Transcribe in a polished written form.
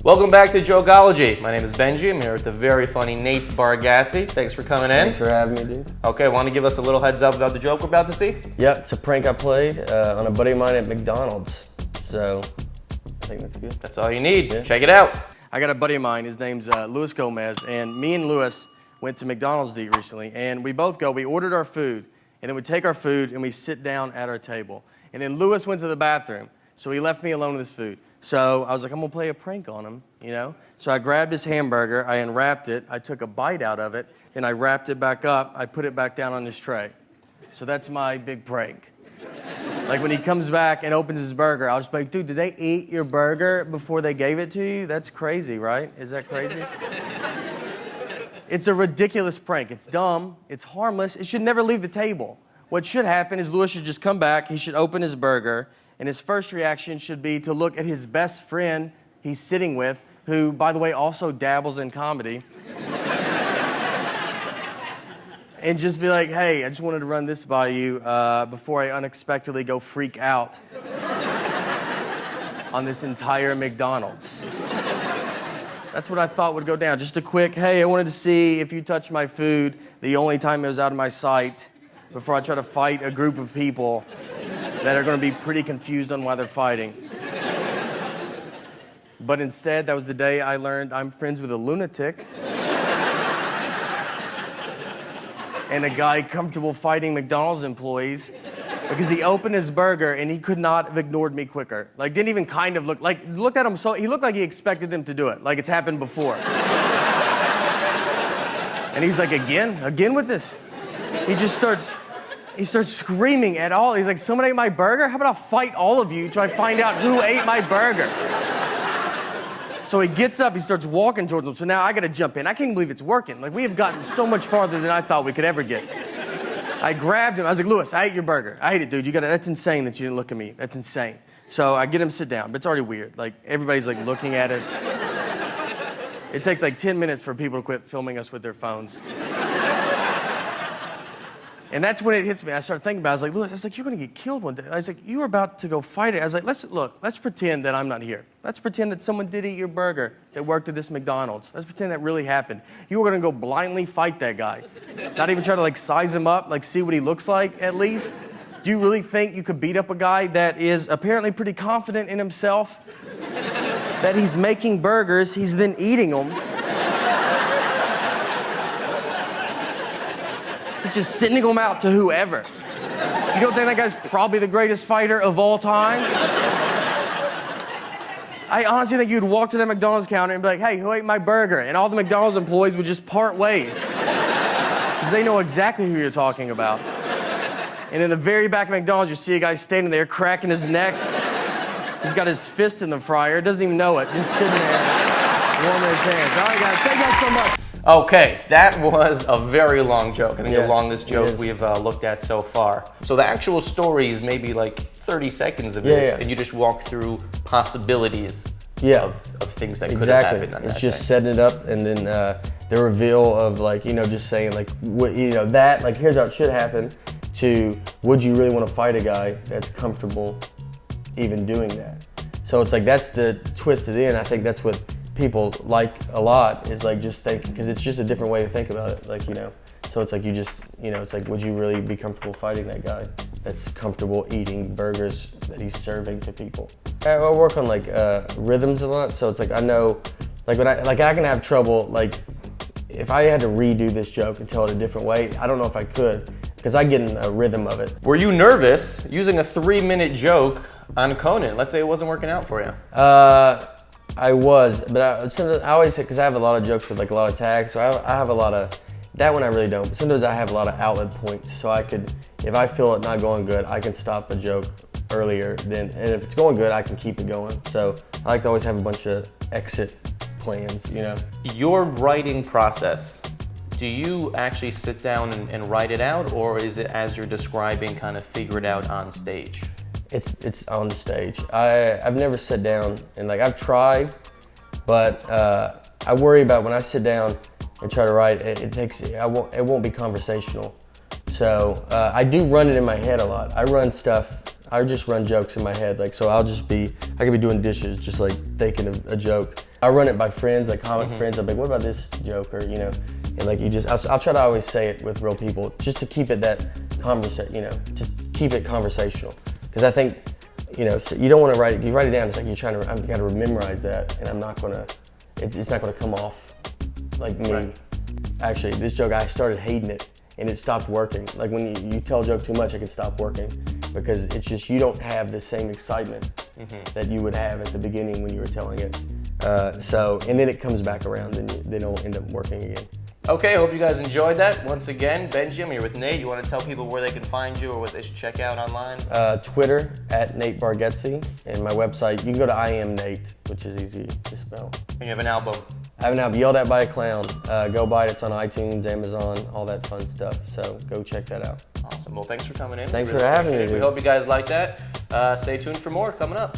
Welcome back to Joke-ology. My name is Benji. I'm here with the very funny Nate Bargatze. Thanks for coming in. Thanks for having me, dude. Okay, want to give us a little heads up about the joke we're about to see? Yep, it's a prank I played on a buddy of mine at McDonald's. So, I think that's good. That's all you need. Yeah. Check it out. I got a buddy of mine, his name's Luis Gomez, and me and Luis went to McDonald's to eat recently, and we ordered our food, and then we take our food and we sit down at our table. And then Luis went to the bathroom, so he left me alone with his food. So I was like, I'm gonna play a prank on him, you know? So I grabbed his hamburger, I unwrapped it, I took a bite out of it, then I wrapped it back up, I put it back down on his tray. So that's my big prank. Like when he comes back and opens his burger, I'll just be like, dude, did they eat your burger before they gave it to you? That's crazy, right? Is that crazy? It's a ridiculous prank. It's dumb, it's harmless, it should never leave the table. What should happen is Luis should just come back, he should open his burger, and his first reaction should be to look at his best friend he's sitting with, who, by the way, also dabbles in comedy, and just be like, hey, I just wanted to run this by you before I unexpectedly go freak out on this entire McDonald's. That's what I thought would go down. Just a quick, hey, I wanted to see if you touched my food the only time it was out of my sight before I try to fight a group of people that are going to be pretty confused on why they're fighting. But instead, that was the day I learned I'm friends with a lunatic and a guy comfortable fighting McDonald's employees because he opened his burger and he could not have ignored me quicker. Like, didn't even kind of look, like, looked at him so, he looked like he expected them to do it, like it's happened before. And he's like, again with this? He starts screaming at all. He's like, someone ate my burger? How about I'll fight all of you till I find out who ate my burger? So he gets up, he starts walking towards them. So now I gotta jump in. I can't believe it's working. Like, we have gotten so much farther than I thought we could ever get. I grabbed him, I was like, Luis, I ate your burger. I ate it, dude. That's insane that you didn't look at me. That's insane. So I get him to sit down, but it's already weird. Like, everybody's like looking at us. It takes like 10 minutes for people to quit filming us with their phones. And that's when it hits me. I started thinking about it. I was like, Luis, you're gonna get killed one day. I was like, you were about to go fight it. I was like, let's pretend that I'm not here. Let's pretend that someone did eat your burger that worked at this McDonald's. Let's pretend that really happened. You were gonna go blindly fight that guy. Not even try to like size him up, like see what he looks like at least. Do you really think you could beat up a guy that is apparently pretty confident in himself? That he's making burgers, he's then eating them. He's just sending them out to whoever. You don't think that guy's probably the greatest fighter of all time? I honestly think you'd walk to that McDonald's counter and be like, hey, who ate my burger? And all the McDonald's employees would just part ways. Because they know exactly who you're talking about. And in the very back of McDonald's, you see a guy standing there cracking his neck. He's got his fist in the fryer, doesn't even know it, just sitting there, warming his hands. All right, guys, thank you guys so much. Okay, that was a very long joke. I think the longest joke is. we've looked at so far. So the actual story is maybe like 30 seconds of this, and you just walk through possibilities of things that could have happened on that It's just day. setting it up, and then the reveal of like, you know, just saying like, what, you know, that, like, here's how it should happen, to would you really want to fight a guy that's comfortable even doing that? So it's like, that's the twist at the end. I think that's what people like a lot, is like just thinking, because it's just a different way to think about it, like, you know. So it's like, you just, you know, it's like, would you really be comfortable fighting that guy that's comfortable eating burgers that he's serving to people? I work on like rhythms a lot, so it's like, I know, like when I can have trouble, like if I had to redo this joke and tell it a different way, I don't know if I could, because I get in a rhythm of it. Were you nervous using a 3-minute joke on Conan? Let's say it wasn't working out for you. I was, but I always say, because I have a lot of jokes with like a lot of tags, so I have a lot of, that one I really don't, but sometimes I have a lot of outlet points, so I could, if I feel it not going good, I can stop a joke earlier and if it's going good, I can keep it going. So I like to always have a bunch of exit plans, you know. Your writing process, do you actually sit down and write it out, or is it, as you're describing, kind of figure it out on stage? It's on the stage. I've never sat down and like, I've tried, but I worry about when I sit down and try to write, it won't be conversational. So I do run it in my head a lot. I just run jokes in my head. Like, so I'll I could be doing dishes, just like thinking of a joke. I run it by friends, like comic friends. I'm like, what about this joke, or and like I'll try to always say it with real people, just to keep it that to keep it conversational. Because I think, so you don't want to write it. You write it down. It's like I've got to memorize that, and I'm not gonna. It's not gonna come off like me. Right. Actually, this joke, I started hating it, and it stopped working. Like when you tell a joke too much, it can stop working, because it's just, you don't have the same excitement that you would have at the beginning when you were telling it. And then it comes back around, and then it'll end up working again. Okay, hope you guys enjoyed that. Once again, Benji, I'm here with Nate. You want to tell people where they can find you or what they should check out online? Twitter @Nate Bargatze, and my website, you can go to I Am Nate, which is easy to spell. And you have an album? I have an album, Yelled At by a Clown. Go buy it. It's on iTunes, Amazon, all that fun stuff. So go check that out. Awesome. Well, thanks for coming in. Thanks for having me. We hope you guys like that. Stay tuned for more coming up.